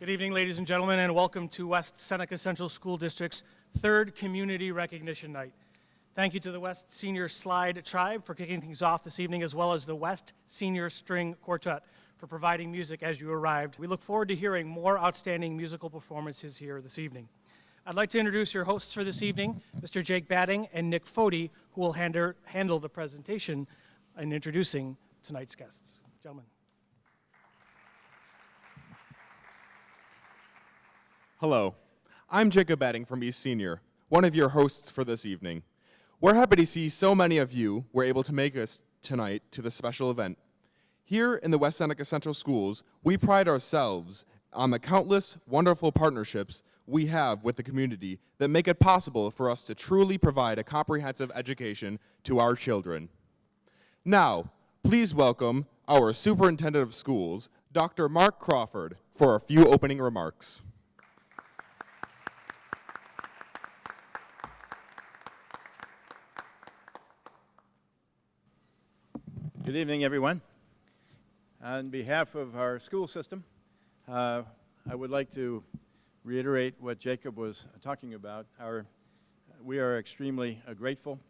Good evening, ladies and gentlemen, and welcome to West Seneca Central School District's third Community Recognition Night. Thank you to the West Senior Slide Tribe for kicking things off this evening, as well as the West Senior String Quartet for providing music as you arrived. We look forward to hearing more outstanding musical performances here this evening. I'd like to introduce your hosts for this evening, Mr. Jake Batting and Nick Fody, who will handle the presentation and introducing tonight's guests. Gentlemen. Hello, I'm Jacob Batting from East Senior, one of your hosts for this evening. We're happy to see so many of you were able to make us tonight to this special event. Here in the West Seneca Central Schools, we pride ourselves on the countless wonderful partnerships we have with the community that make it possible for us to truly provide a comprehensive education to our children. Now, please welcome our Superintendent of Schools, Dr. Mark Crawford, for a few opening remarks. Good evening, everyone. On behalf of our school system, I would like to reiterate what Jacob was talking about. We are extremely grateful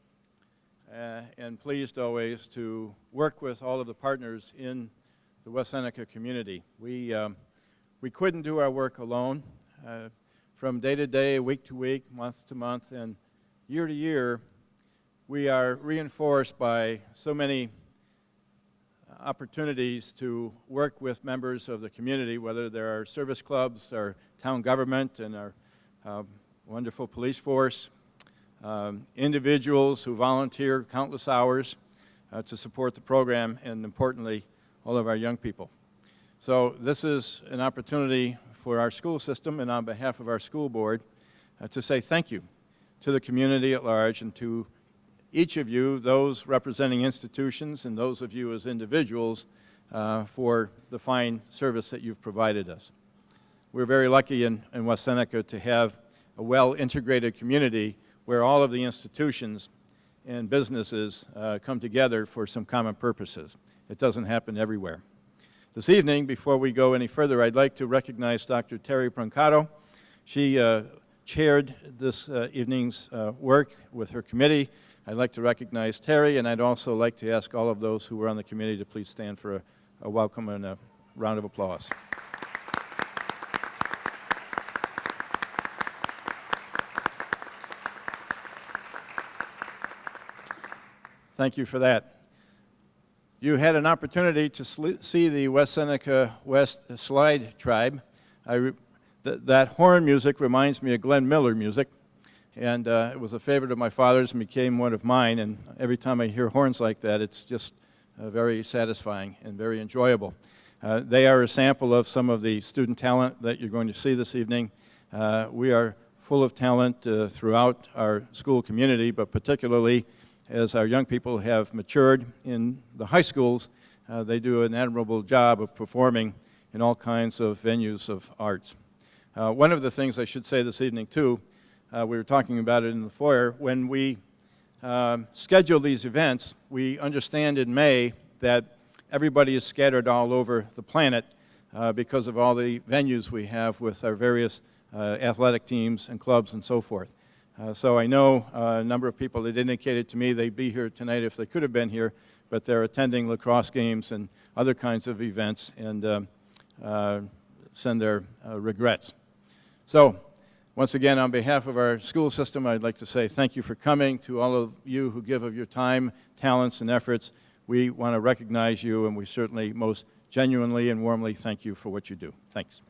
and pleased always to work with all of the partners in the West Seneca community. We couldn't do our work alone. From day to day, week to week, month to month, and year to year, we are reinforced by so many opportunities to work with members of the community, whether they're our service clubs, our town government, and our wonderful police force, individuals who volunteer countless hours to support the program, and importantly, all of our young people. So this is an opportunity for our school system and on behalf of our school board to say thank you to the community at large and to each of you, those representing institutions and those of you as individuals, for the fine service that you've provided us. We're very lucky in West Seneca to have a well-integrated community where all of the institutions and businesses come together for some common purposes. It doesn't happen everywhere. This evening, before we go any further, I'd like to recognize Dr. Terry Brancato. She chaired this evening's work with her committee. I'd like to recognize Terry, and I'd also like to ask all of those who were on the committee to please stand for a welcome and a round of applause. Thank you for that. You had an opportunity to see the West Seneca West Slide Tribe. That horn music reminds me of Glenn Miller music, and it was a favorite of my father's and became one of mine, and every time I hear horns like that, it's just very satisfying and very enjoyable. They are a sample of some of the student talent that you're going to see this evening. We are full of talent throughout our school community, but particularly as our young people have matured in the high schools, they do an admirable job of performing in all kinds of venues of arts. One of the things I should say this evening, too, we were talking about it in the foyer, when we schedule these events, we understand in May that everybody is scattered all over the planet because of all the venues we have with our various athletic teams and clubs and so forth. So I know a number of people that indicated to me they'd be here tonight if they could have been here, but they're attending lacrosse games and other kinds of events and send their regrets. So once again, on behalf of our school system, I'd like to say thank you for coming. To all of you who give of your time, talents, and efforts, we want to recognize you, and we certainly most genuinely and warmly thank you for what you do. Thanks.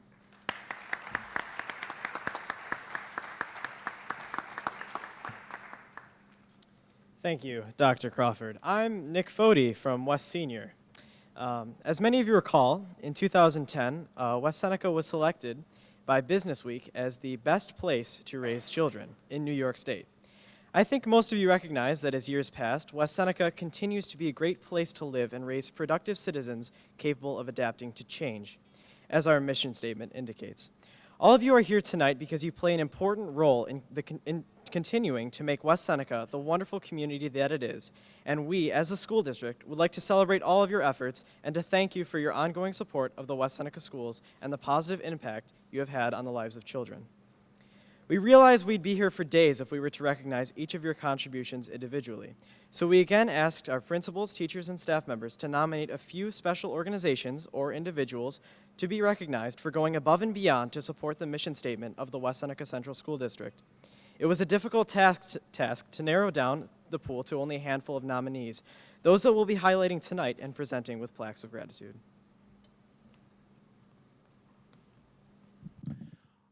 Thank you, Dr. Crawford. I'm Nick Fody from West Senior. As many of you recall, in 2010, West Seneca was selected by Business Week as the best place to raise children in New York State. I think most of you recognize that as years passed, West Seneca continues to be a great place to live and raise productive citizens capable of adapting to change, as our mission statement indicates. All of you are here tonight because you play an important role in continuing to make West Seneca the wonderful community that it is, and we, as a school district, would like to celebrate all of your efforts and to thank you for your ongoing support of the West Seneca schools and the positive impact you have had on the lives of children. We realized we'd be here for days if we were to recognize each of your contributions individually, so we again asked our principals, teachers, and staff members to nominate a few special organizations or individuals to be recognized for going above and beyond to support the mission statement of the West Seneca Central School District. It was a difficult task to narrow down the pool to only a handful of nominees, those that we'll be highlighting tonight and presenting with plaques of gratitude.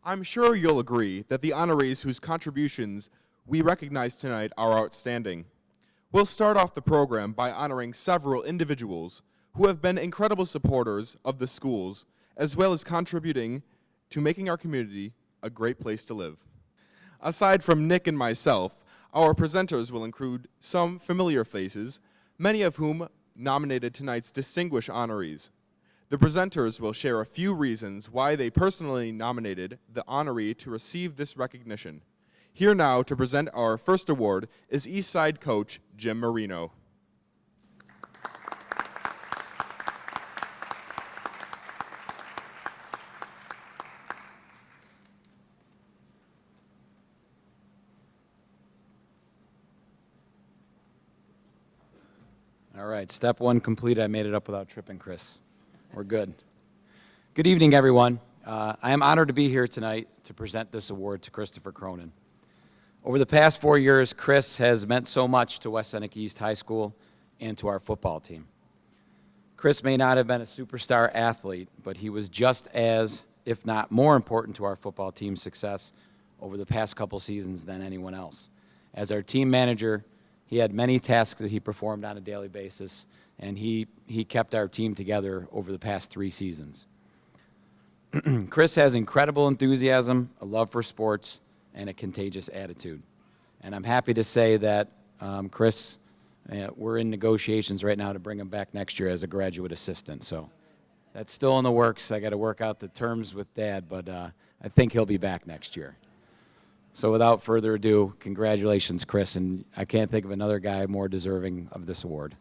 I'm sure you'll agree that the honorees whose contributions we recognize tonight are outstanding. We'll start off the program by honoring several individuals who have been incredible supporters of the schools, as well as contributing to making our community a great place to live. Aside from Nick and myself, our presenters will include some familiar faces, many of whom nominated tonight's distinguished honorees. The presenters will share a few reasons why they personally nominated the honoree to receive this recognition. Here now to present our first award is Eastside coach Jim Marino. All right, step one complete. I made it up without tripping, Chris. We're good. Good evening, everyone. I am honored to be here tonight to present this award to Christopher Cronin. Over the past 4 years, Chris has meant so much to West Seneca East High School and to our football team. Chris may not have been a superstar athlete, but he was just as, if not more important to our football team's success over the past couple seasons than anyone else. As our team manager, he had many tasks that he performed on a daily basis, and he kept our team together over the past 3 seasons. Chris has incredible enthusiasm, a love for sports, and a contagious attitude. And I'm happy to say that Chris, we're in negotiations right now to bring him back next year as a graduate assistant. So that's still in the works. I got to work out the terms with Dad, but I think he'll be back next year. So without further ado, congratulations, Chris, and I can't think of another guy more deserving of this award.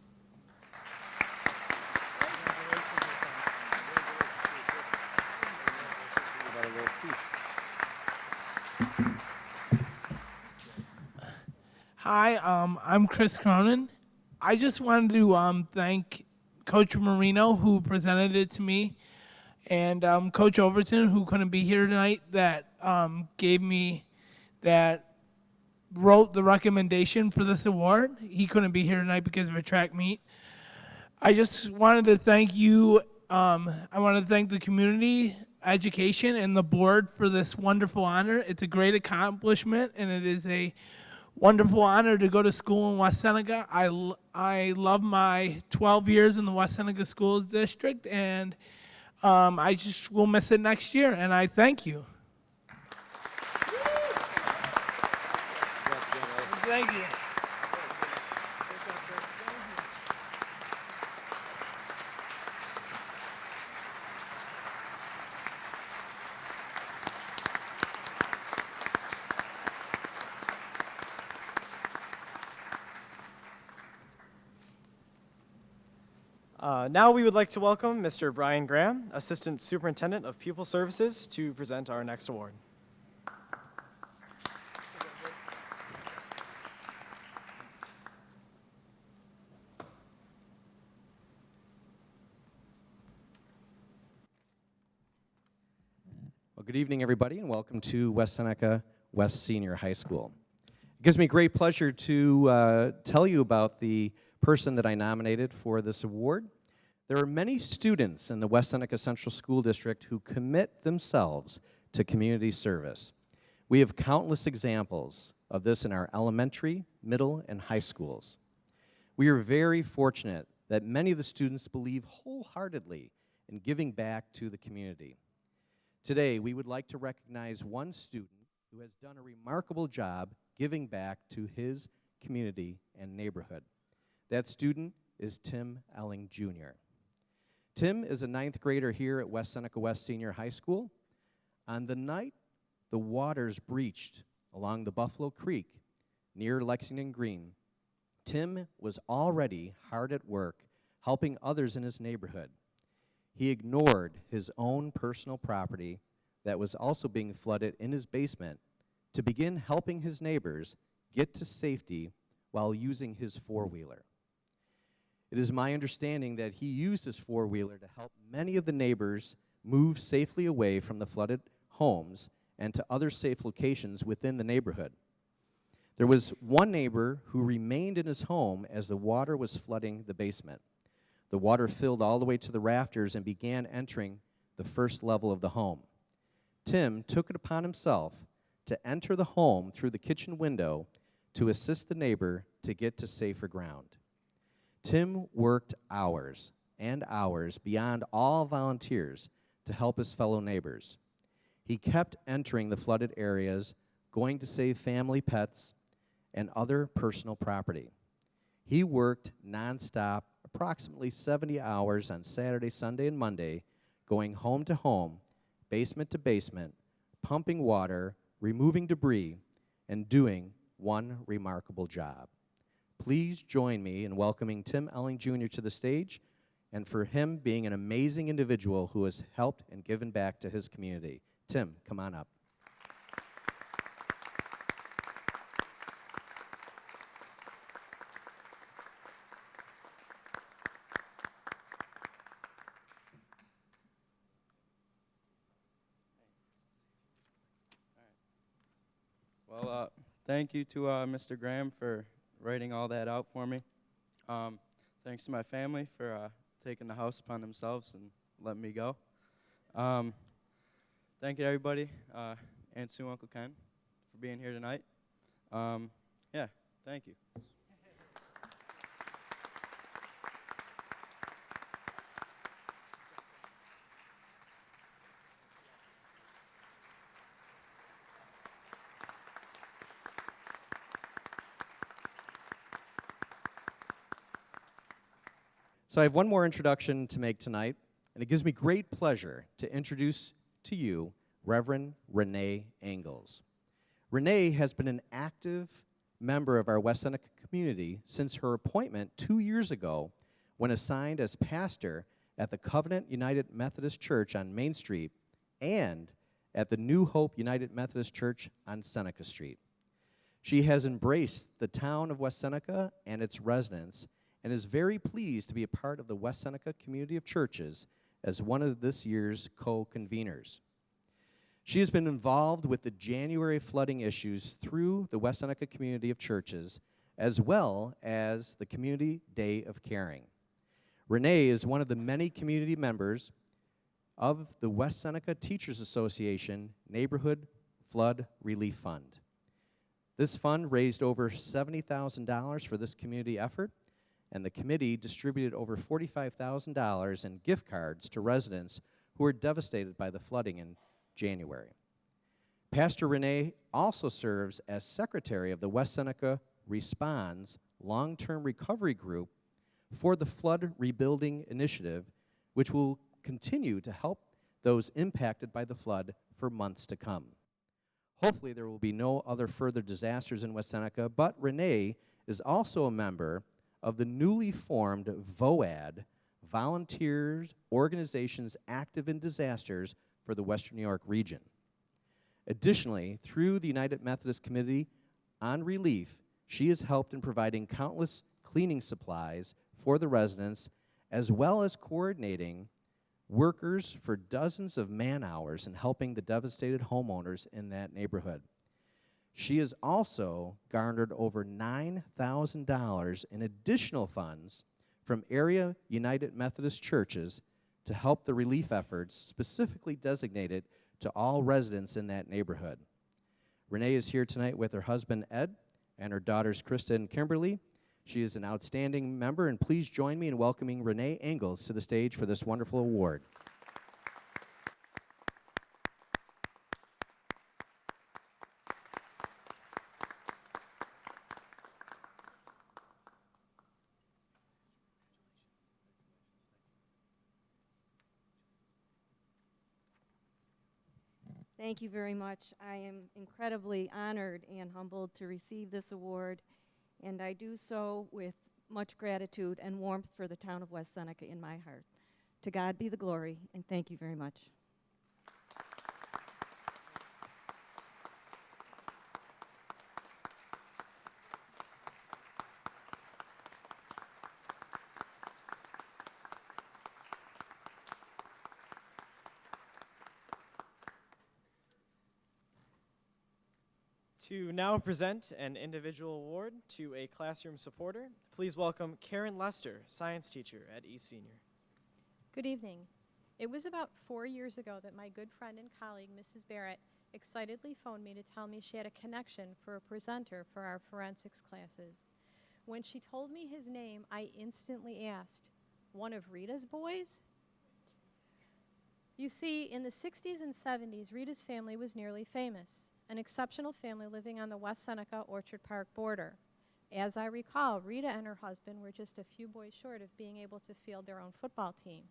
Hi, I'm Chris Cronin. I just wanted to thank Coach Marino, who presented it to me, and Coach Overton, who couldn't be here tonight, that wrote the recommendation for this award. He couldn't be here tonight because of a track meet. I just wanted to thank you. I want to thank the community, education, and the board for this wonderful honor. It's a great accomplishment, and it is a wonderful honor to go to school in West Seneca. I love my 12 years in the West Seneca Schools District, and I just will miss it next year, and I thank you. Thank you. Now we would like to welcome Mr. Brian Graham, Assistant Superintendent of Pupil Services, to present our next award. Well, good evening, everybody, and welcome to West Seneca West Senior High School. It gives me great pleasure to tell you about the person that I nominated for this award. There are many students in the West Seneca Central School District who commit themselves to community service. We have countless examples of this in our elementary, middle, and high schools. We are very fortunate that many of the students believe wholeheartedly in giving back to the community. Today, we would like to recognize one student who has done a remarkable job giving back to his community and neighborhood. That student is Tim Elling, Jr. Tim is a 9th grader here at West Seneca West Senior High School. On the night the waters breached along the Buffalo Creek near Lexington Green, Tim was already hard at work helping others in his neighborhood. He ignored his own personal property that was also being flooded in his basement to begin helping his neighbors get to safety while using his four-wheeler. It is my understanding that he used his four-wheeler to help many of the neighbors move safely away from the flooded homes and to other safe locations within the neighborhood. There was one neighbor who remained in his home as the water was flooding the basement. The water filled all the way to the rafters and began entering the first level of the home. Tim took it upon himself to enter the home through the kitchen window to assist the neighbor to get to safer ground. Tim worked hours and hours beyond all volunteers to help his fellow neighbors. He kept entering the flooded areas, going to save family pets and other personal property. He worked nonstop, approximately 70 hours on Saturday, Sunday, and Monday, going home to home, basement to basement, pumping water, removing debris, and doing one remarkable job. Please join me in welcoming Tim Elling Jr. to the stage, and for him being an amazing individual who has helped and given back to his community. Tim, come on up. thank you to Mr. Graham for writing all that out for me. Thanks to my family for taking the house upon themselves and letting me go. Thank you to everybody, Aunt Sue, Uncle Ken, for being here tonight. Yeah, thank you. So I have one more introduction to make tonight, and it gives me great pleasure to introduce to you Reverend Renee Engels. Renee has been an active member of our West Seneca community since her appointment 2 years ago when assigned as pastor at the Covenant United Methodist Church on Main Street and at the New Hope United Methodist Church on Seneca Street. She has embraced the town of West Seneca and its residents and is very pleased to be a part of the West Seneca community of churches as one of this year's co-conveners. She has been involved with the January flooding issues through the West Seneca community of churches, as well as the Community Day of Caring. Renee is one of the many community members of the West Seneca Teachers Association Neighborhood Flood Relief Fund. This fund raised over $70,000 for this community effort, and the committee distributed over $45,000 in gift cards to residents who were devastated by the flooding in January. Pastor Renee also serves as secretary of the West Seneca Responds Long-Term Recovery Group for the Flood Rebuilding Initiative, which will continue to help those impacted by the flood for months to come. Hopefully there will be no other further disasters in West Seneca, but Renee is also a member of the newly formed VOAD, Volunteers Organizations Active in Disasters for the Western New York region. Additionally, through the United Methodist Committee on Relief, she has helped in providing countless cleaning supplies for the residents, as well as coordinating workers for dozens of man-hours in helping the devastated homeowners in that neighborhood. She has also garnered over $9,000 in additional funds from area United Methodist churches to help the relief efforts specifically designated to all residents in that neighborhood. Renee is here tonight with her husband, Ed, and her daughters, Krista and Kimberly. She is an outstanding member, and please join me in welcoming Renee Engels to the stage for this wonderful award. Thank you very much. I am incredibly honored and humbled to receive this award, and I do so with much gratitude and warmth for the town of West Seneca in my heart. To God be the glory, and thank you very much. To now present an individual award to a classroom supporter, please welcome Karen Lester, science teacher at East Senior. Good evening. It was about 4 years ago that my good friend and colleague, Mrs. Barrett, excitedly phoned me to tell me she had a connection for a presenter for our forensics classes. When she told me his name, I instantly asked, "One of Rita's boys?" You see, in the 60s and 70s, Rita's family was nearly famous, an exceptional family living on the West Seneca Orchard Park border. As I recall, Rita and her husband were just a few boys short of being able to field their own football team.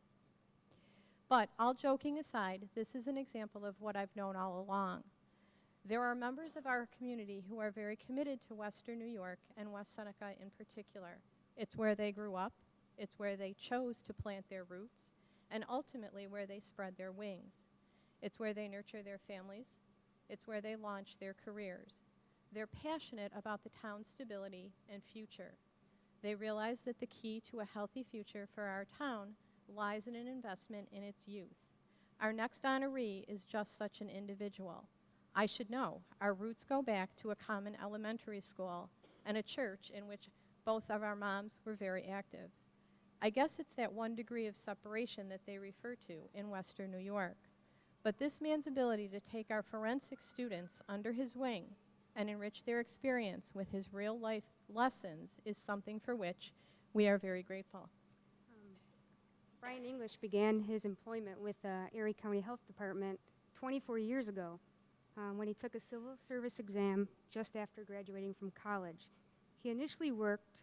But all joking aside, this is an example of what I've known all along. There are members of our community who are very committed to Western New York and West Seneca in particular. It's where they grew up, it's where they chose to plant their roots, and ultimately where they spread their wings. It's where they nurture their families, it's where they launch their careers. They're passionate about the town's stability and future. They realize that the key to a healthy future for our town lies in an investment in its youth. Our next honoree is just such an individual. I should know. Our roots go back to a common elementary school and a church in which both of our moms were very active. I guess it's that one degree of separation that they refer to in Western New York. But this man's ability to take our forensic students under his wing and enrich their experience with his real-life lessons is something for which we are very grateful. Brian English began his employment with the Erie County Health Department 24 years ago when he took a civil service exam just after graduating from college. He initially worked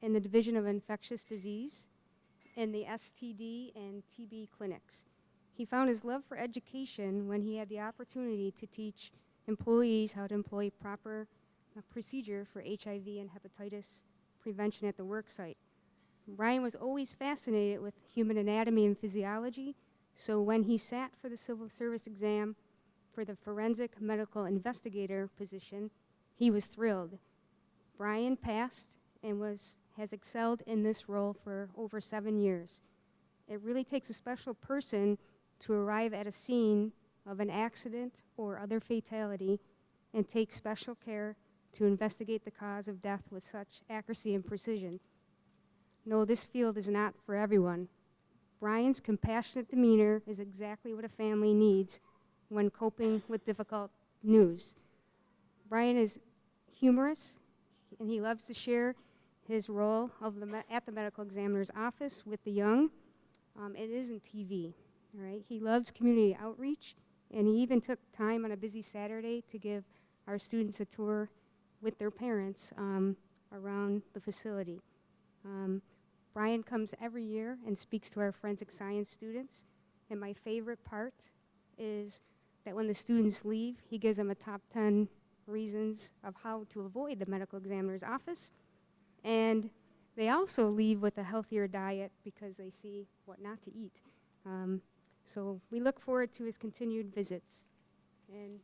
in the Division of Infectious Disease in the STD and TB clinics. He found his love for education when he had the opportunity to teach employees how to employ proper procedure for HIV and hepatitis prevention at the work site. Brian was always fascinated with human anatomy and physiology, so when he sat for the civil service exam for the forensic medical investigator position, he was thrilled. Brian passed and has excelled in this role for over 7 years. It really takes a special person to arrive at a scene of an accident or other fatality and take special care to investigate the cause of death with such accuracy and precision. No, this field is not for everyone. Brian's compassionate demeanor is exactly what a family needs when coping with difficult news. Brian is humorous, and he loves to share his role at the medical examiner's office with the young. It isn't TV, all right? He loves community outreach, and he even took time on a busy Saturday to give our students a tour with their parents around the facility. Brian comes every year and speaks to our forensic science students, and my favorite part is that when the students leave, he gives them a top 10 reasons of how to avoid the medical examiner's office, and they also leave with a healthier diet because they see what not to eat. So we look forward to his continued visits. And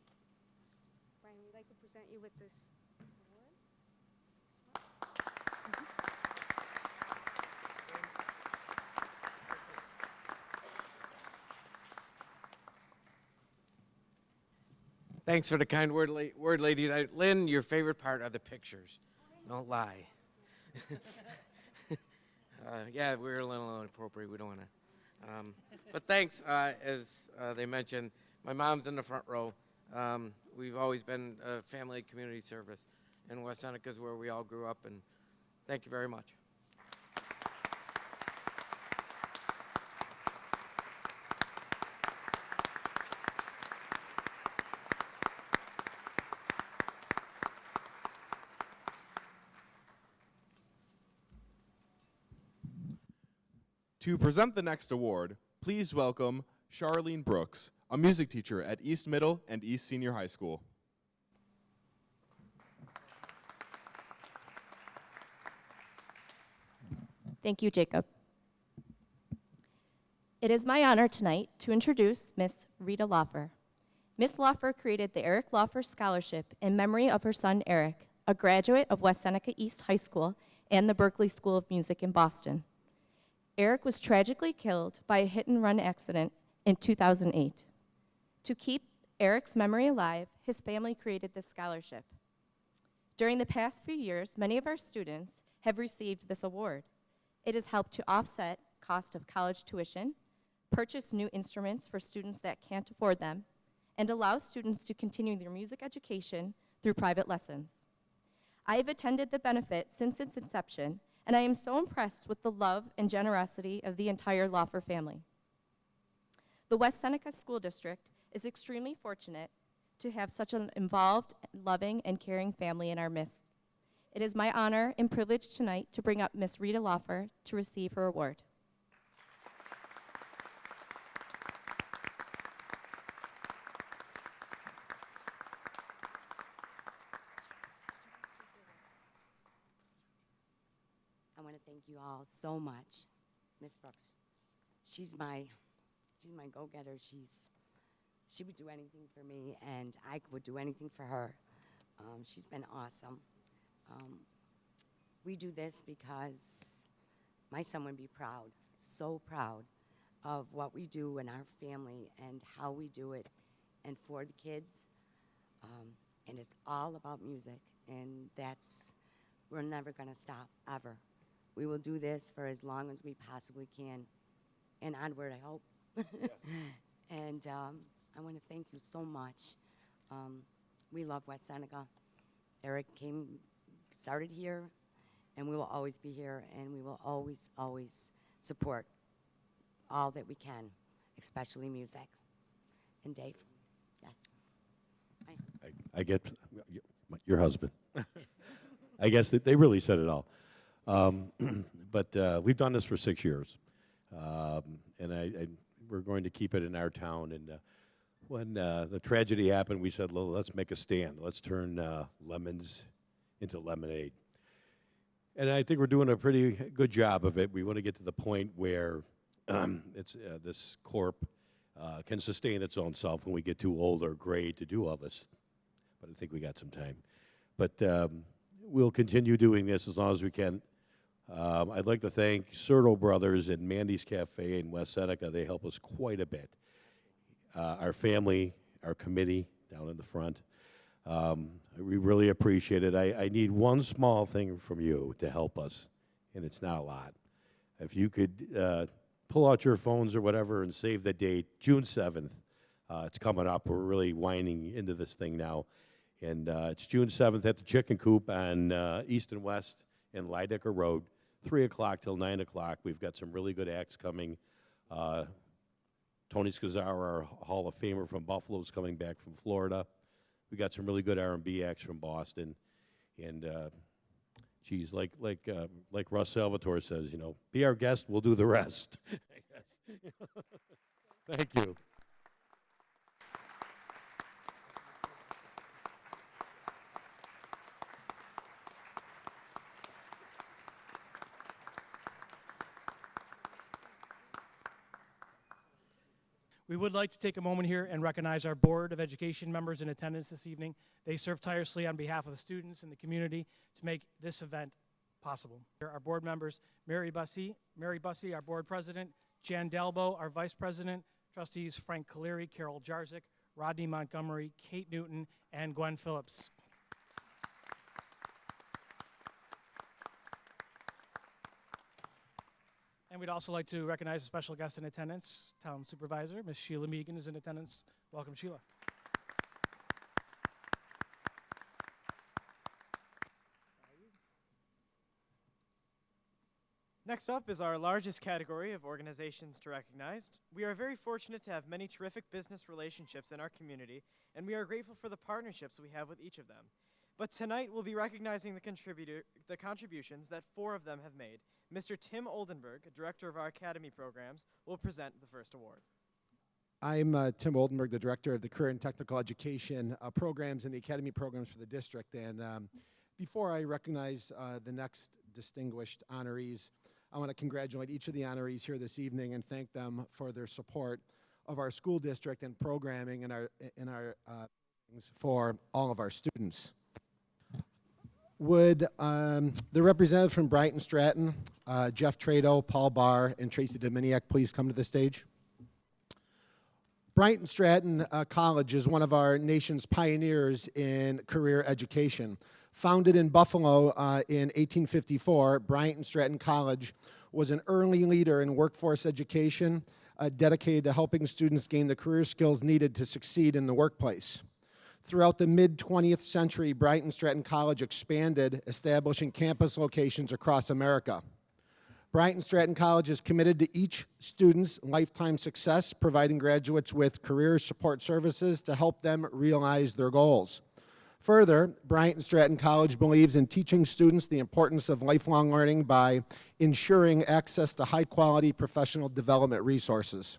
Brian, we'd like to present you with this award. Thanks for the kind word, ladies. Lynn, your favorite part are the pictures. Don't lie. Yeah, we're a little inappropriate. We don't want to. But thanks. As they mentioned, my mom's in the front row. We've always been a family community service, and West Seneca is where we all grew up. And thank you very much. To present the next award, please welcome Charlene Brooks, a music teacher at East Middle and East Senior High School. Thank you, Jacob. It is my honor tonight to introduce Miss Rita Loffer. Miss Loffer created the Eric Loffer Scholarship in memory of her son, Eric, a graduate of West Seneca East High School and the Berklee School of Music in Boston. Eric was tragically killed by a hit-and-run accident in 2008. To keep Eric's memory alive, his family created this scholarship. During the past few years, many of our students have received this award. It has helped to offset cost of college tuition, purchase new instruments for students that can't afford them, and allow students to continue their music education through private lessons. I have attended the benefit since its inception, and I am so impressed with the love and generosity of the entire Loffer family. The West Seneca School District is extremely fortunate to have such an involved, loving, and caring family in our midst. It is my honor and privilege tonight to bring up Miss Rita Loffer to receive her award. I want to thank you all so much. Miss Brooks, she's my go-getter. She would do anything for me, and I would do anything for her. She's been awesome. We do this because my son would be proud, so proud of what we do in our family and how we do it and for the kids. And it's all about music, and we're never going to stop, ever. We will do this for as long as we possibly can, and onward, I hope. And I want to thank you so much. We love West Seneca. Eric started here, and we will always be here, and we will always, always support all that we can, especially music. And Dave, yes. I get your husband. I guess that they really said it all. But we've done this for 6 years, and we're going to keep it in our town. And when the tragedy happened, we said, let's make a stand. Let's turn lemons into lemonade. And I think we're doing a pretty good job of it. We want to get to the point where this corp can sustain its own self when we get too old or gray to do all this. But I think we got some time. But we'll continue doing this as long as we can. I'd like to thank Serto Brothers and Mandy's Cafe in West Seneca. They help us quite a bit. Our family, our committee down in the front. We really appreciate it. I need one small thing from you to help us, and it's not a lot. If you could pull out your phones or whatever and save the date, June 7th. It's coming up. We're really winding into this thing now. And it's June 7th at the Chicken Coop on East and West and Lydecker Road, 3 o'clock till 9 o'clock. We've got some really good acts coming. Tony Scazzaro, our Hall of Famer from Buffalo, is coming back from Florida. We got some really good R&B acts from Boston. And, geez, like Russ Salvatore says, be our guest, we'll do the rest. Thank you. We would like to take a moment here and recognize our Board of Education members in attendance this evening. They serve tirelessly on behalf of the students and the community to make this event possible. Here are our board members, Mary Bussey, our board president, Jan Dalbo, our vice president, trustees Frank Caleri, Carol Jarzik, Rodney Montgomery, Kate Newton, and Gwen Phillips. And we'd also like to recognize a special guest in attendance, Town Supervisor, Ms. Sheila Megan is in attendance. Welcome, Sheila. Next up is our largest category of organizations to recognize. We are very fortunate to have many terrific business relationships in our community, and we are grateful for the partnerships we have with each of them. But tonight we'll be recognizing the contributions that 4 of them have made. Mr. Tim Oldenburg, director of our Academy programs, will present the first award. I'm Tim Oldenburg, the director of the Career and Technical Education programs and the Academy programs for the district. And before I recognize the next distinguished honorees, I want to congratulate each of the honorees here this evening and thank them for their support of our school district and programming in our for all of our students. Would the representative from Brighton Stratton, Jeff Trado, Paul Barr, and Tracy Dominiak please come to the stage? Brighton Stratton College is one of our nation's pioneers in career education. Founded in Buffalo in 1854, Brighton Stratton College was an early leader in workforce education, dedicated to helping students gain the career skills needed to succeed in the workplace. Throughout the mid-20th century, Brighton Stratton College expanded, establishing campus locations across America. Brighton Stratton College is committed to each student's lifetime success, providing graduates with career support services to help them realize their goals. Further, Brighton Stratton College believes in teaching students the importance of lifelong learning by ensuring access to high-quality professional development resources.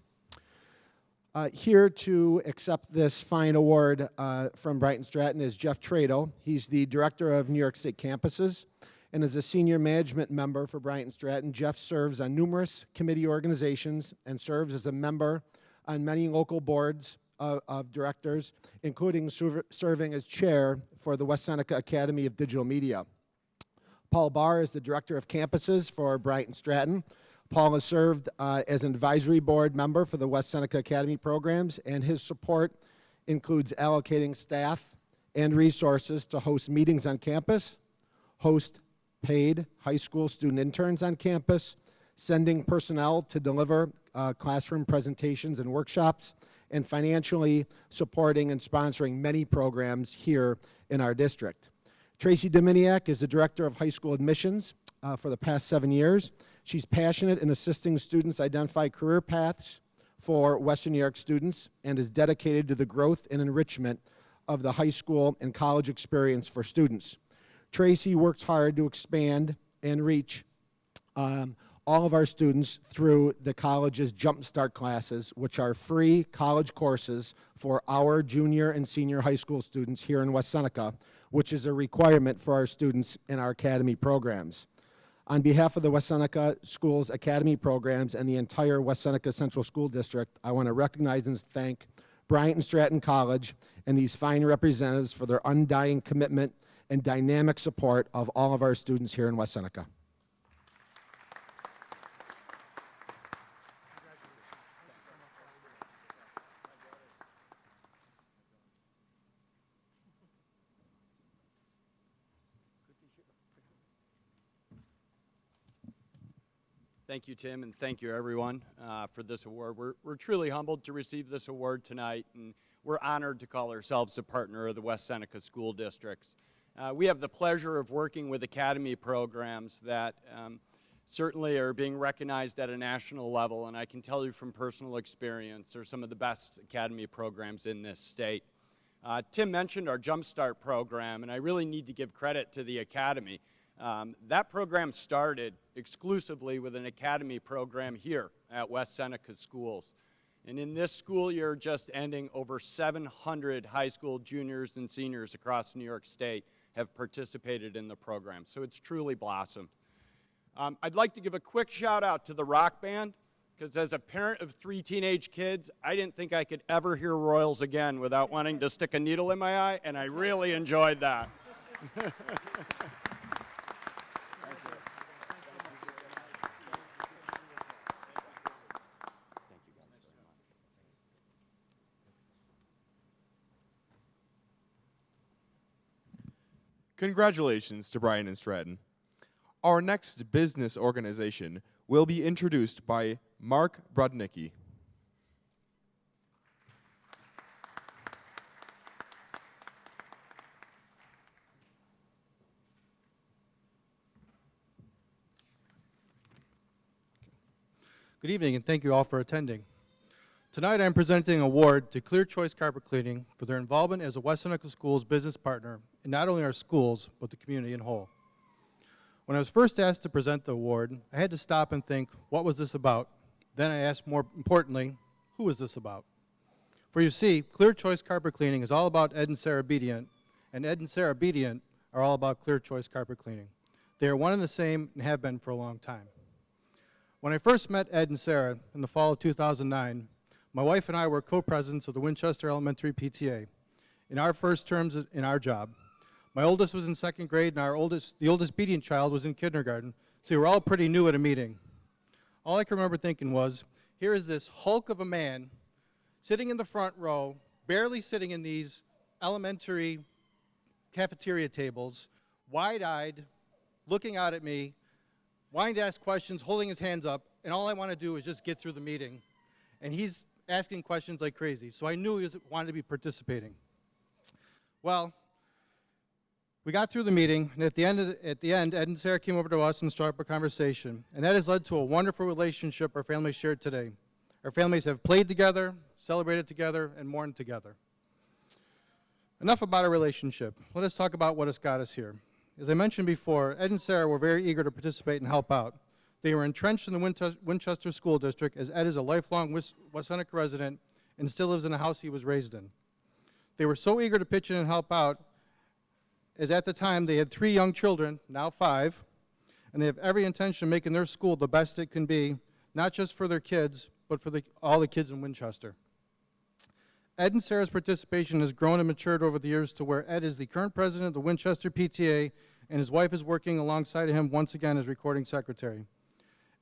Here to accept this fine award from Brighton Stratton is Jeff Trado. He's the director of New York State campuses and is a senior management member for Brighton Stratton. Jeff serves on numerous committee organizations and serves as a member on many local boards of directors, including serving as chair for the West Seneca Academy of Digital Media. Paul Barr is the director of campuses for Brighton Stratton. Paul has served as an advisory board member for the West Seneca Academy programs, and his support includes allocating staff and resources to host meetings on campus, host paid high school student interns on campus, sending personnel to deliver classroom presentations and workshops, and financially supporting and sponsoring many programs here in our district. Tracy Dominiak is the Director of High School Admissions for the past 7 years. She's passionate in assisting students identify career paths for Western New York students and is dedicated to the growth and enrichment of the high school and college experience for students. Tracy works hard to expand and reach all of our students through the college's Jump Start classes, which are free college courses for our junior and senior high school students here in West Seneca, which is a requirement for our students in our academy programs. On behalf of the West Seneca Schools Academy programs and the entire West Seneca Central School District, I want to recognize and thank Bryant and Stratton College and these fine representatives for their undying commitment and dynamic support of all of our students here in West Seneca. Thank you, Tim, and thank you, everyone, for this award. We're truly humbled to receive this award tonight, and we're honored to call ourselves a partner of the West Seneca School Districts. We have the pleasure of working with academy programs that certainly are being recognized at a national level, and I can tell you from personal experience, they're some of the best academy programs in this state. Tim mentioned our Jump Start program, and I really need to give credit to the academy. That program started exclusively with an academy program here at West Seneca Schools. And in this school year just ending, over 700 high school juniors and seniors across New York State have participated in the program. So it's truly blossomed. I'd like to give a quick shout out to the rock band, because as a parent of 3 teenage kids, I didn't think I could ever hear Royals again without wanting to stick a needle in my eye, and I really enjoyed that. Congratulations to Brian and Stratton. Our next business organization will be introduced by Mark Brudnicki. Good evening, and thank you all for attending. Tonight I'm presenting an award to Clear Choice Carpet Cleaning for their involvement as a West Seneca Schools business partner in not only our schools, but the community in whole. When I was first asked to present the award, I had to stop and think, what was this about? Then I asked, more importantly, who is this about? For you see, Clear Choice Carpet Cleaning is all about Ed and Sarah Bedient, and Ed and Sarah Bedient are all about Clear Choice Carpet Cleaning. They are one and the same and have been for a long time. When I first met Ed and Sarah in the fall of 2009, my wife and I were co-presidents of the Winchester Elementary PTA in our first terms in our job. My oldest was in 2nd grade, and the oldest Bedient child was in kindergarten, so we were all pretty new at a meeting. All I can remember thinking was, here is this hulk of a man sitting in the front row, barely sitting in these elementary cafeteria tables, wide-eyed, looking out at me, wanting to ask questions, holding his hands up, and all I want to do is just get through the meeting. And he's asking questions like crazy, so I knew he wanted to be participating. Well, we got through the meeting, and at the end, Ed and Sarah came over to us and started up a conversation, and that has led to a wonderful relationship our families shared today. Our families have played together, celebrated together, and mourned together. Enough about our relationship. Let us talk about what has got us here. As I mentioned before, Ed and Sarah were very eager to participate and help out. They were entrenched in the Winchester School District, as Ed is a lifelong West Seneca resident and still lives in the house he was raised in. They were so eager to pitch in and help out, as at the time they had 3 young children, now 5, and they have every intention of making their school the best it can be, not just for their kids, but for all the kids in Winchester. Ed and Sarah's participation has grown and matured over the years to where Ed is the current president of the Winchester PTA, and his wife is working alongside of him once again as recording secretary.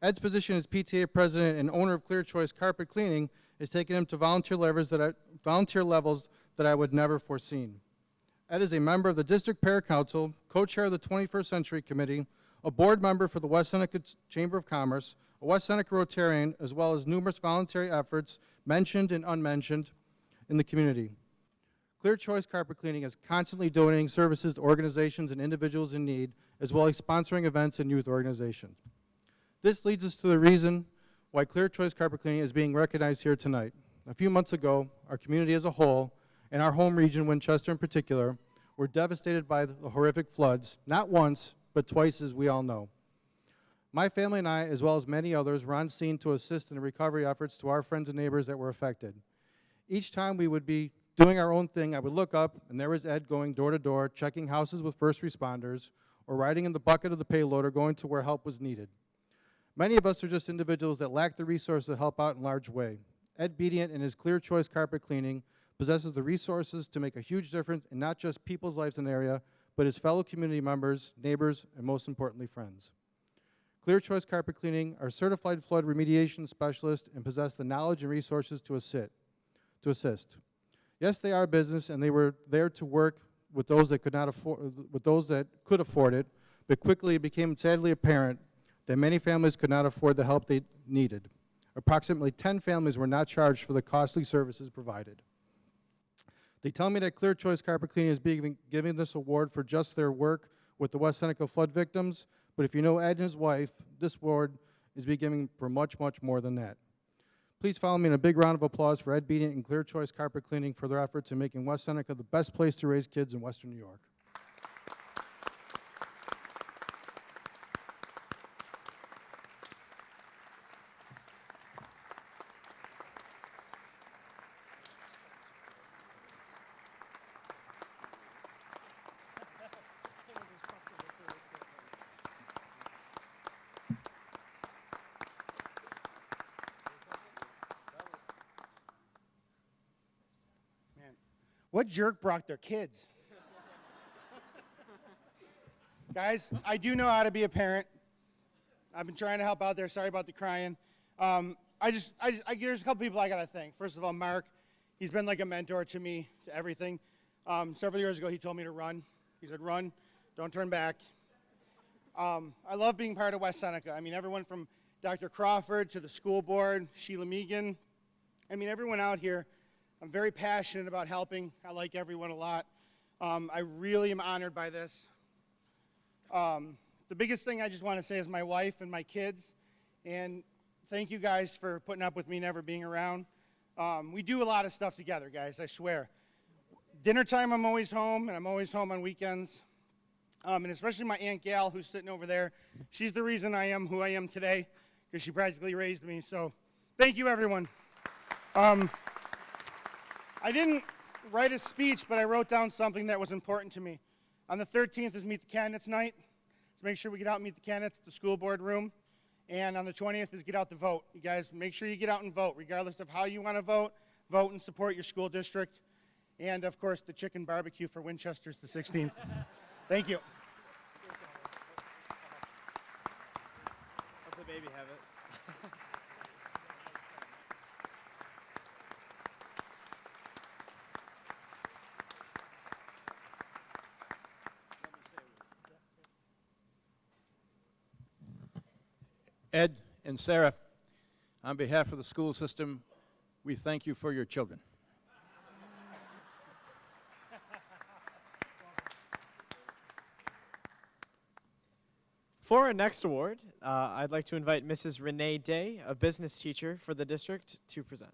Ed's position as PTA president and owner of Clear Choice Carpet Cleaning is taking him to volunteer levels that I would never foreseen. Ed is a member of the District Prayer Council, co-chair of the 21st Century Committee, a board member for the West Seneca Chamber of Commerce, a West Seneca Rotarian, as well as numerous voluntary efforts mentioned and unmentioned in the community. Clear Choice Carpet Cleaning is constantly donating services to organizations and individuals in need, as well as sponsoring events and youth organizations. This leads us to the reason why Clear Choice Carpet Cleaning is being recognized here tonight. A few months ago, our community as a whole, and our home region, Winchester in particular, were devastated by the horrific floods, not once, but twice, as we all know. My family and I, as well as many others, were on scene to assist in the recovery efforts to our friends and neighbors that were affected. Each time we would be doing our own thing, I would look up, and there was Ed going door to door, checking houses with first responders, or riding in the bucket of the payloader, going to where help was needed. Many of us are just individuals that lack the resources to help out in a large way. Ed Bedient and his Clear Choice Carpet Cleaning possesses the resources to make a huge difference in not just people's lives in the area, but his fellow community members, neighbors, and most importantly, friends. Clear Choice Carpet Cleaning are certified flood remediation specialists and possess the knowledge and resources to assist. Yes, they are a business, and they were there to work with those that could afford it, but quickly it became sadly apparent that many families could not afford the help they needed. Approximately 10 families were not charged for the costly services provided. They tell me that Clear Choice Carpet Cleaning is being given this award for just their work with the West Seneca flood victims, but if you know Ed and his wife, this award is being given for much, much more than that. Please follow me in a big round of applause for Ed Bedient and Clear Choice Carpet Cleaning for their efforts in making West Seneca the best place to raise kids in Western New York. What jerk brought their kids? Guys, I do know how to be a parent. I've been trying to help out there. Sorry about the crying. There's a couple people I got to thank. First of all, Mark. He's been like a mentor to me, to everything. Several years ago, he told me to run. He said, run, don't turn back. I love being part of West Seneca. I mean, everyone from Dr. Crawford to the school board, Sheila Megan. I mean, everyone out here. I'm very passionate about helping. I like everyone a lot. I really am honored by this. The biggest thing I just want to say is my wife and my kids, and thank you guys for putting up with me never being around. We do a lot of stuff together, guys, I swear. Dinner time, I'm always home, and I'm always home on weekends. And especially my Aunt Gal, who's sitting over there. She's the reason I am who I am today, because she practically raised me. So thank you, everyone. I didn't write a speech, but I wrote down something that was important to me. On the 13th is Meet the Candidates night. So make sure we get out and meet the candidates at the school board room. And on the 20th is get out to vote. You guys, make sure you get out and vote, regardless of how you want to vote. Vote and support your school district. And, of course, the chicken barbecue for Winchester's the 16th. Thank you. Let the baby have it. Ed and Sarah, on behalf of the school system, we thank you for your children. For our next award, I'd like to invite Mrs. Renee Day, a business teacher for the district, to present.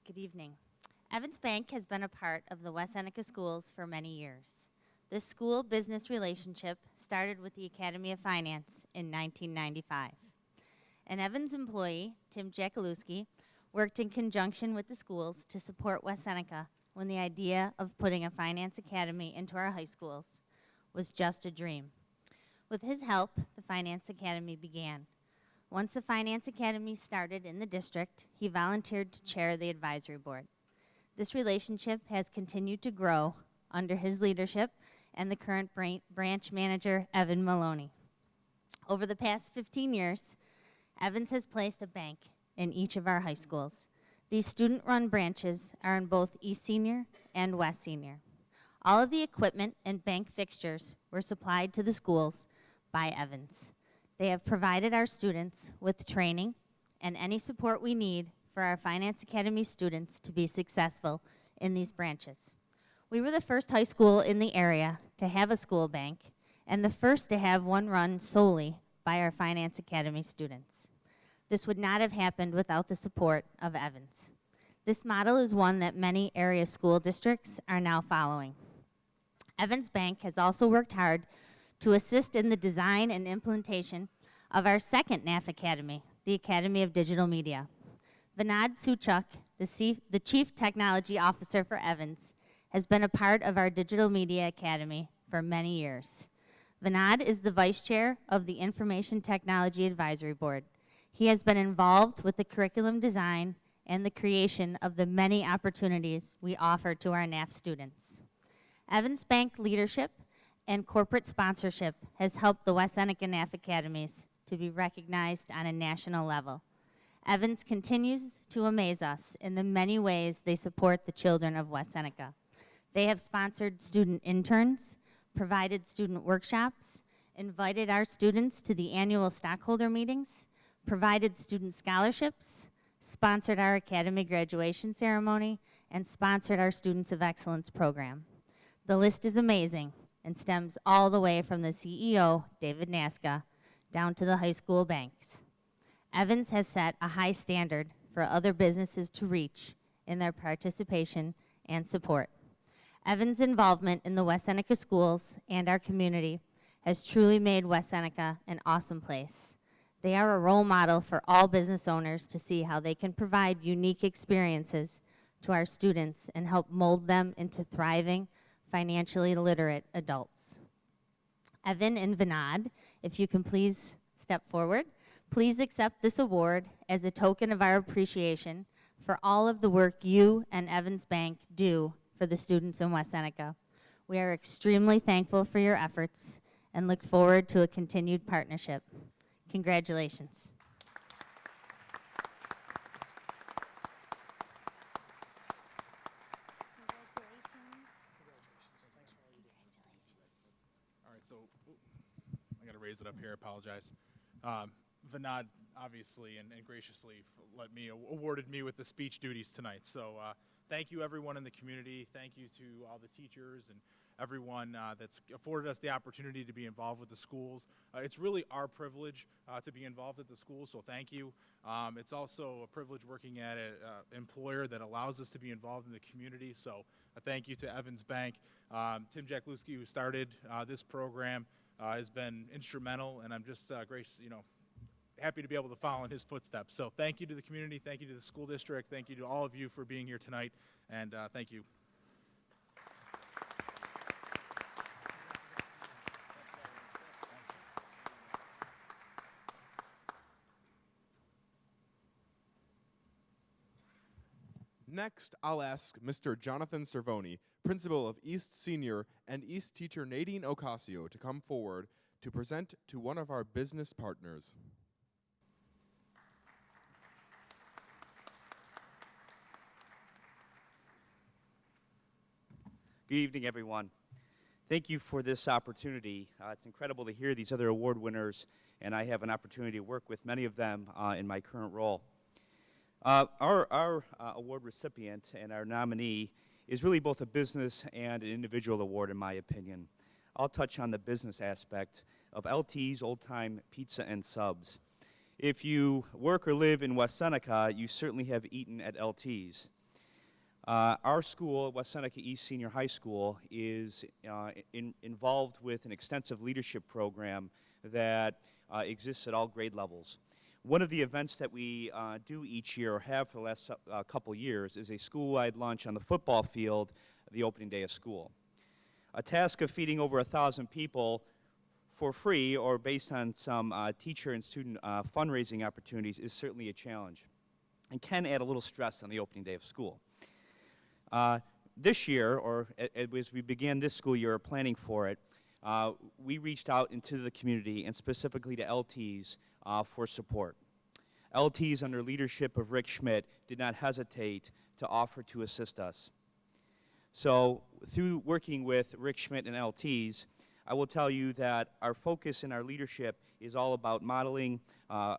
Good evening. Evans Bank has been a part of the West Seneca schools for many years. This school-business relationship started with the Academy of Finance in 1995. An Evans employee, Tim Jakalewski, worked in conjunction with the schools to support West Seneca when the idea of putting a finance academy into our high schools was just a dream. With his help, the Finance Academy began. Once the Finance Academy started in the district, he volunteered to chair the advisory board. This relationship has continued to grow under his leadership and the current branch manager, Evan Maloney. Over the past 15 years, Evans has placed a bank in each of our high schools. These student-run branches are in both East Senior and West Senior. All of the equipment and bank fixtures were supplied to the schools by Evans. They have provided our students with training and any support we need for our Finance Academy students to be successful in these branches. We were the first high school in the area to have a school bank and the first to have one run solely by our Finance Academy students. This would not have happened without the support of Evans. This model is one that many area school districts are now following. Evans Bank has also worked hard to assist in the design and implementation of our second NAF Academy, the Academy of Digital Media. Vinod Suchuk, the Chief Technology Officer for Evans, has been a part of our Digital Media Academy for many years. Vinod is the Vice Chair of the Information Technology Advisory Board. He has been involved with the curriculum design and the creation of the many opportunities we offer to our NAF students. Evans Bank leadership and corporate sponsorship has helped the West Seneca NAF Academies to be recognized on a national level. Evans continues to amaze us in the many ways they support the children of West Seneca. They have sponsored student interns, provided student workshops, invited our students to the annual stockholder meetings, provided student scholarships, sponsored our academy graduation ceremony, and sponsored our Students of Excellence program. The list is amazing and stems all the way from the CEO, David Nasca, down to the high school banks. Evans has set a high standard for other businesses to reach in their participation and support. Evans' involvement in the West Seneca schools and our community has truly made West Seneca an awesome place. They are a role model for all business owners to see how they can provide unique experiences to our students and help mold them into thriving, financially literate adults. Evan and Vinod, if you can please step forward. Please accept this award as a token of our appreciation for all of the work you and Evans Bank do for the students in West Seneca. We are extremely thankful for your efforts and look forward to a continued partnership. Congratulations. All right, so I got to raise it up here. I apologize. Vinod obviously and graciously awarded me with the speech duties tonight. So thank you, everyone in the community. Thank you to all the teachers and everyone that's afforded us the opportunity to be involved with the schools. It's really our privilege to be involved at the schools, so thank you. It's also a privilege working at an employer that allows us to be involved in the community, so a thank you to Evans Bank. Tim Jaklewski, who started this program, has been instrumental, and I'm just happy to be able to follow in his footsteps. So thank you to the community, thank you to the school district, thank you to all of you for being here tonight, and thank you. Next, I'll ask Mr. Jonathan Cervoni, principal of East Senior, and East teacher Nadine Ocasio to come forward to present to one of our business partners. Good evening, everyone. Thank you for this opportunity. It's incredible to hear these other award winners, and I have an opportunity to work with many of them in my current role. Our award recipient and our nominee is really both a business and an individual award, in my opinion. I'll touch on the business aspect of LT's Old Time Pizza and Subs. If you work or live in West Seneca, you certainly have eaten at LT's. Our school, West Seneca East Senior High School, is involved with an extensive leadership program that exists at all grade levels. One of the events that we do each year, or have for the last couple years, is a school-wide lunch on the football field the opening day of school. A task of feeding over 1,000 people for free or based on some teacher and student fundraising opportunities is certainly a challenge and can add a little stress on the opening day of school. This year, or as we began this school year planning for it, we reached out into the community and specifically to LTs for support. LTs under leadership of Rick Schmidt did not hesitate to offer to assist us. So through working with Rick Schmidt and LTs, I will tell you that our focus in our leadership is all about modeling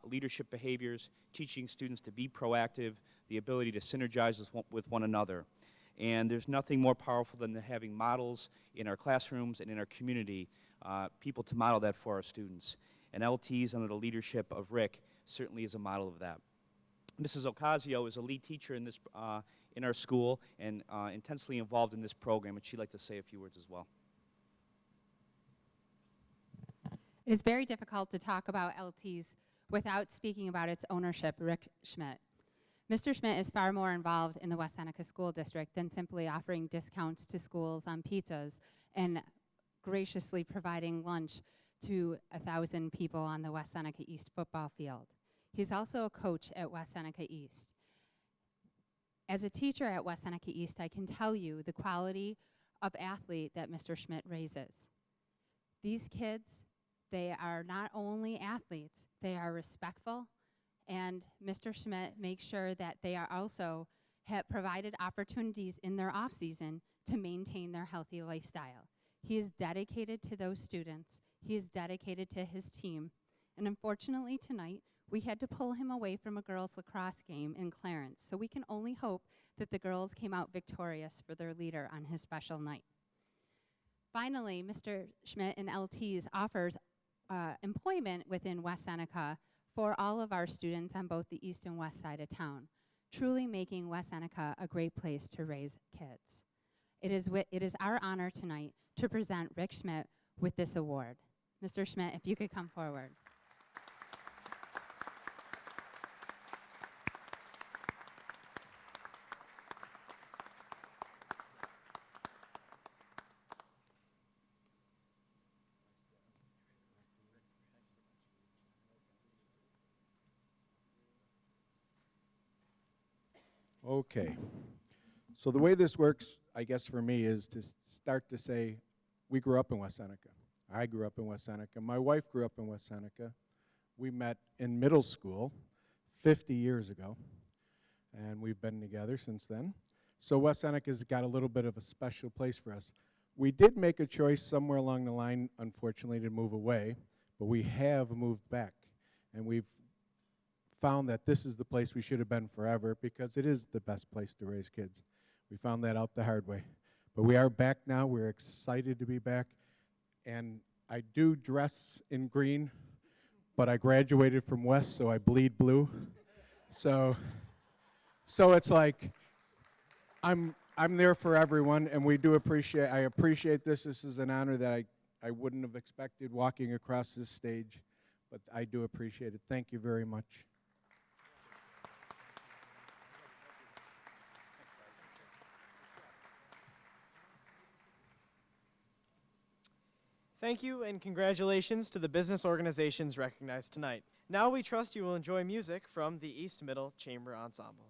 leadership behaviors, teaching students to be proactive, the ability to synergize with one another. And there's nothing more powerful than having models in our classrooms and in our community, people to model that for our students. And LTs under the leadership of Rick certainly is a model of that. Mrs. Ocasio is a lead teacher in this in our school and intensely involved in this program, and she'd like to say a few words as well. It is very difficult to talk about LTs without speaking about its ownership, Rick Schmidt. Mr. Schmidt is far more involved in the West Seneca School District than simply offering discounts to schools on pizzas and graciously providing lunch to 1,000 people on the West Seneca East football field. He's also a coach at West Seneca East. As a teacher at West Seneca East, I can tell you the quality of athlete that Mr. Schmidt raises. These kids, they are not only athletes, they are respectful, and Mr. Schmidt makes sure that they are also provided opportunities in their off season to maintain their healthy lifestyle. He is dedicated to those students. He is dedicated to his team. And unfortunately tonight, we had to pull him away from a girls' lacrosse game in Clarence, so we can only hope that the girls came out victorious for their leader on his special night. Finally, Mr. Schmidt and LTs offers employment within West Seneca for all of our students on both the east and west side of town, truly making West Seneca a great place to raise kids. It is our honor tonight to present Rick Schmidt with this award. Mr. Schmidt, if you could come forward. Okay. So the way this works, I guess for me, is to start to say, we grew up in West Seneca. I grew up in West Seneca. My wife grew up in West Seneca. We met in middle school 50 years ago, and we've been together since then. So West Seneca's got a little bit of a special place for us. We did make a choice somewhere along the line, unfortunately, to move away, but we have moved back, and we've found that this is the place we should have been forever because it is the best place to raise kids. We found that out the hard way. But we are back now. We're excited to be back. And I do dress in green, but I graduated from West, so I bleed blue. So it's like I'm there for everyone, and I appreciate this. This is an honor that I wouldn't have expected walking across this stage, but I do appreciate it. Thank you very much. Thank you and congratulations to the business organizations recognized tonight. Now we trust you will enjoy music from the East Middle Chamber Ensemble.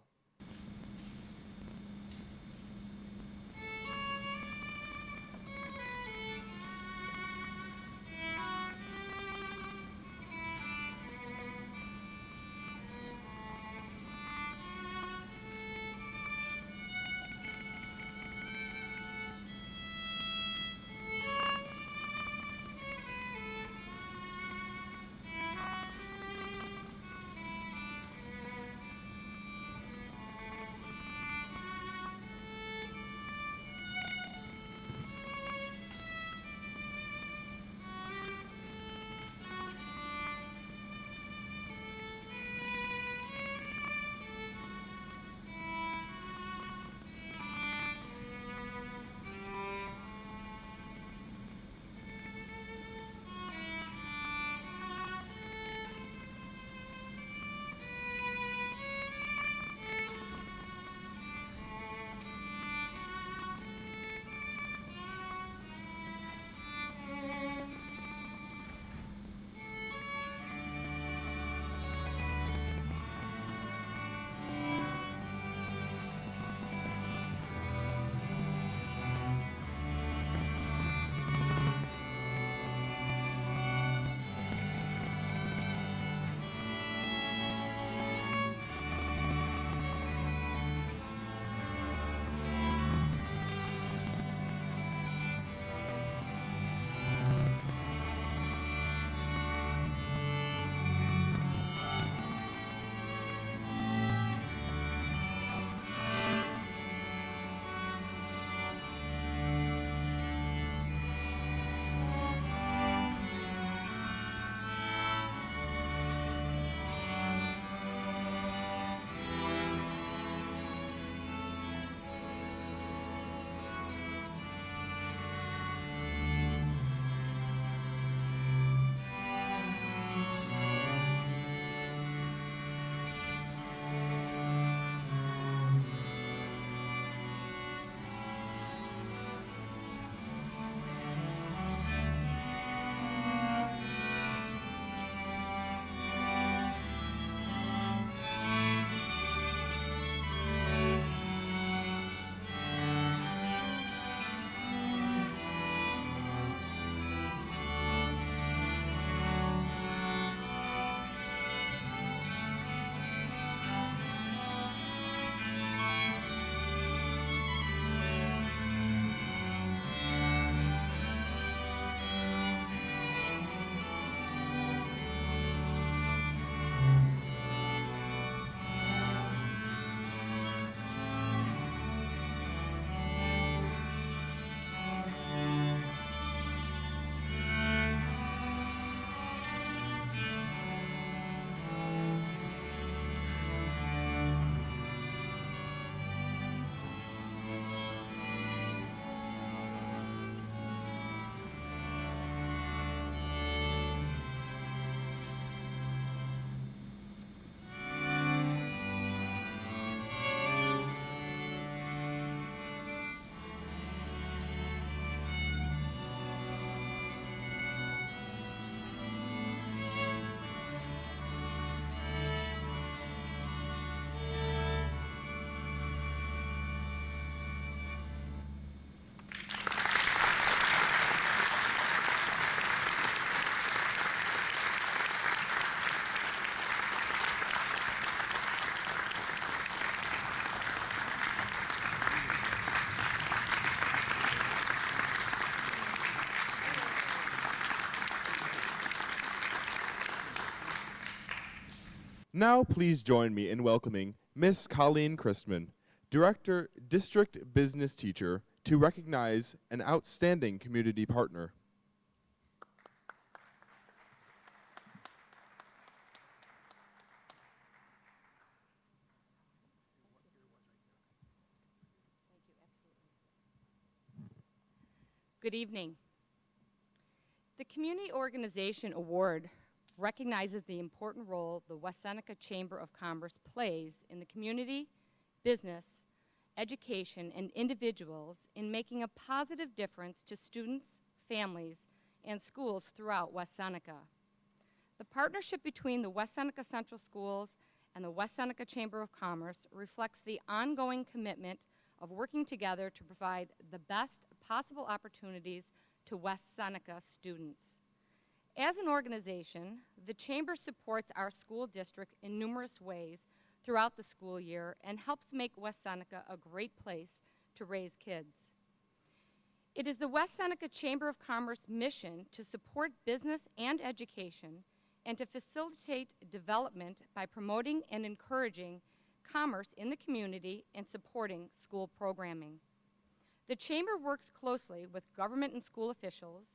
Now please join me in welcoming Miss Colleen Christman, District Business Teacher, to recognize an outstanding community partner. Good evening. The Community Organization Award recognizes the important role the West Seneca Chamber of Commerce plays in the community, business, education, and individuals in making a positive difference to students, families, and schools throughout West Seneca. The partnership between the West Seneca Central Schools and the West Seneca Chamber of Commerce reflects the ongoing commitment of working together to provide the best possible opportunities to West Seneca students. As an organization, the Chamber supports our school district in numerous ways throughout the school year and helps make West Seneca a great place to raise kids. It is the West Seneca Chamber of Commerce mission to support business and education and to facilitate development by promoting and encouraging commerce in the community and supporting school programming. The Chamber works closely with government and school officials,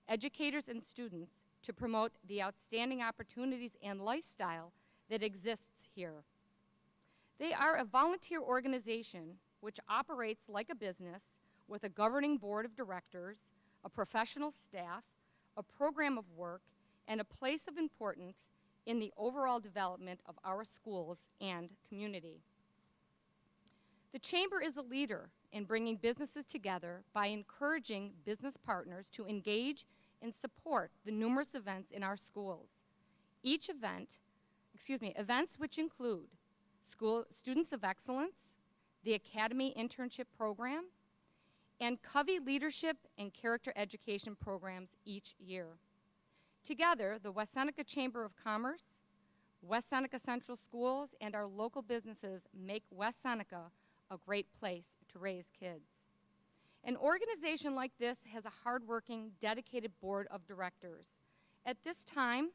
educators, and students to promote the outstanding opportunities and lifestyle that exists here. They are a volunteer organization which operates like a business with a governing board of directors, a professional staff, a program of work, and a place of importance in the overall development of our schools and community. The Chamber is a leader in bringing businesses together by encouraging business partners to engage and support the numerous events in our schools. Events which include Students of Excellence, the Academy Internship Program, and Covey Leadership and Character Education programs each year. Together, the West Seneca Chamber of Commerce, West Seneca Central Schools, and our local businesses make West Seneca a great place to raise kids. An organization like this has a hardworking, dedicated board of directors. At this time,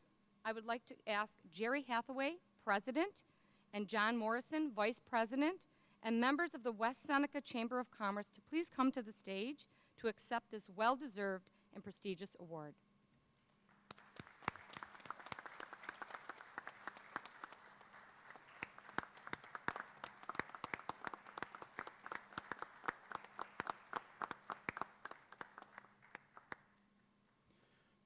I would like to ask Jerry Hathaway, President, and John Morrison, Vice President, and members of the West Seneca Chamber of Commerce to please come to the stage to accept this well-deserved and prestigious award.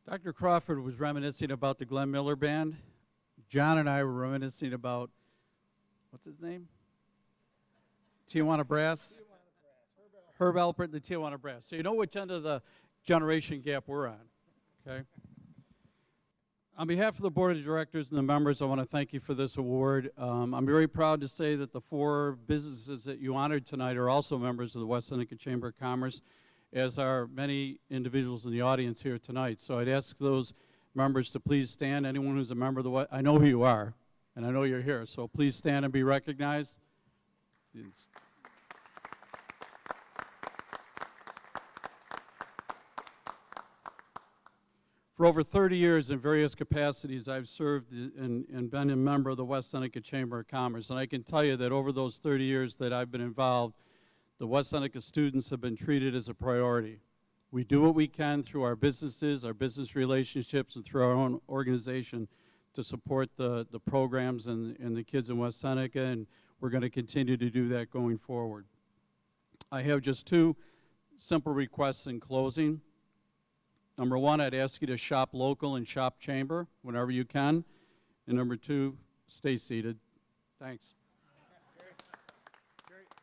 Dr. Crawford was reminiscing about the Glenn Miller Band. John and I were reminiscing about, what's his name? Tijuana Brass. Herb Alpert and the Tijuana Brass. So you know which end of the generation gap we're on, okay? On behalf of the Board of Directors and the members, I want to thank you for this award. I'm very proud to say that the 4 businesses that you honored tonight are also members of the West Seneca Chamber of Commerce, as are many individuals in the audience here tonight. So I'd ask those members to please stand. Anyone who's a member of the I know who you are, and I know you're here, so please stand and be recognized. For over 30 years in various capacities, I've served and been a member of the West Seneca Chamber of Commerce, and I can tell you that over those 30 years that I've been involved, the West Seneca students have been treated as a priority. We do what we can through our businesses, our business relationships, and through our own organization to support the programs and the kids in West Seneca, and we're going to continue to do that going forward. I have just 2 simple requests in closing. Number 1, I'd ask you to shop local and shop chamber whenever you can. And number 2, stay seated. Thanks.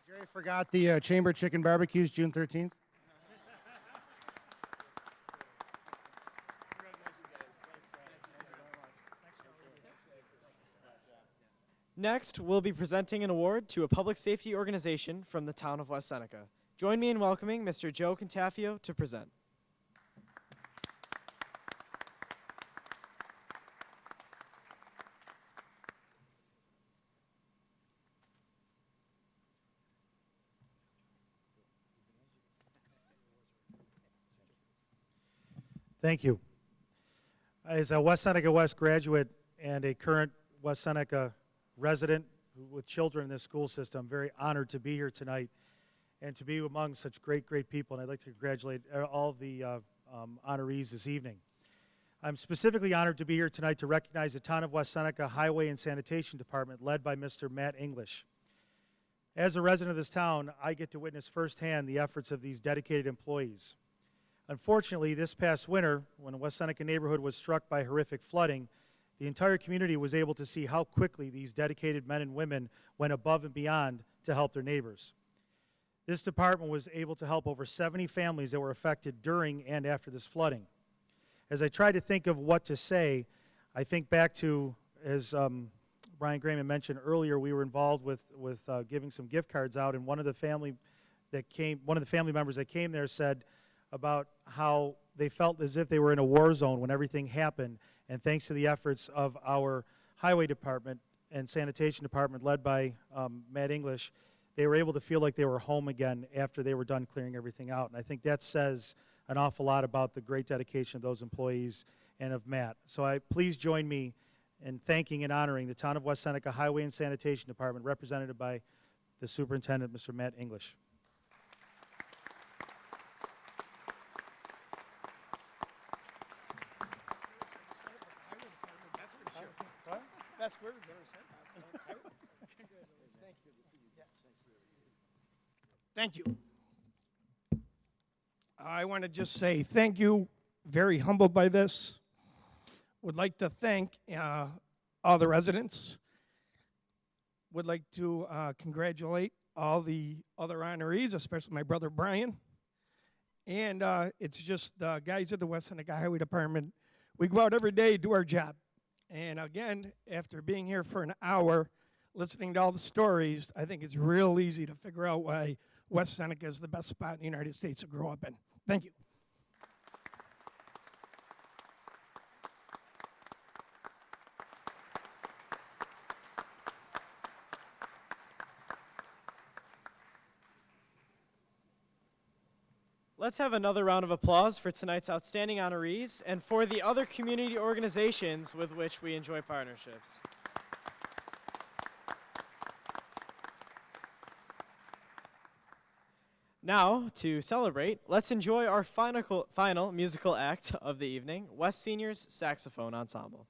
Jerry forgot the Chamber Chicken Barbecues, June 13th. Next, we'll be presenting an award to a public safety organization from the town of West Seneca. Join me in welcoming Mr. Joe Contafio to present. Thank you. As a West Seneca West graduate and a current West Seneca resident with children in this school system, very honored to be here tonight and to be among such great, great people. And I'd like to congratulate all of the honorees this evening. I'm specifically honored to be here tonight to recognize the Town of West Seneca Highway and Sanitation Department led by Mr. Matt English. As a resident of this town, I get to witness firsthand the efforts of these dedicated employees. Unfortunately, this past winter, when the West Seneca neighborhood was struck by horrific flooding, the entire community was able to see how quickly these dedicated men and women went above and beyond to help their neighbors. This department was able to help over 70 families that were affected during and after this flooding. As I try to think of what to say, I think back to, as Brian Graham mentioned earlier, we were involved with giving some gift cards out, and one of the family members that came there said about how they felt as if they were in a war zone when everything happened, and thanks to the efforts of our highway department and sanitation department led by Matt English, they were able to feel like they were home again after they were done clearing everything out. And I think that says an awful lot about the great dedication of those employees and of Matt. So please join me in thanking and honoring the Town of West Seneca Highway and Sanitation Department, represented by the Superintendent, Mr. Matt English. Thank you. I want to just say thank you. Very humbled by this. Would like to thank all the residents. Would like to congratulate all the other honorees, especially my brother Brian. And it's just the guys at the West Seneca Highway Department. We go out every day, do our job. And again, after being here for an hour, listening to all the stories, I think it's real easy to figure out why West Seneca is the best spot in the United States to grow up in. Thank you. Let's have another round of applause for tonight's outstanding honorees and for the other community organizations with which we enjoy partnerships. Now, to celebrate, let's enjoy our final musical act of the evening, West Seniors Saxophone Ensemble.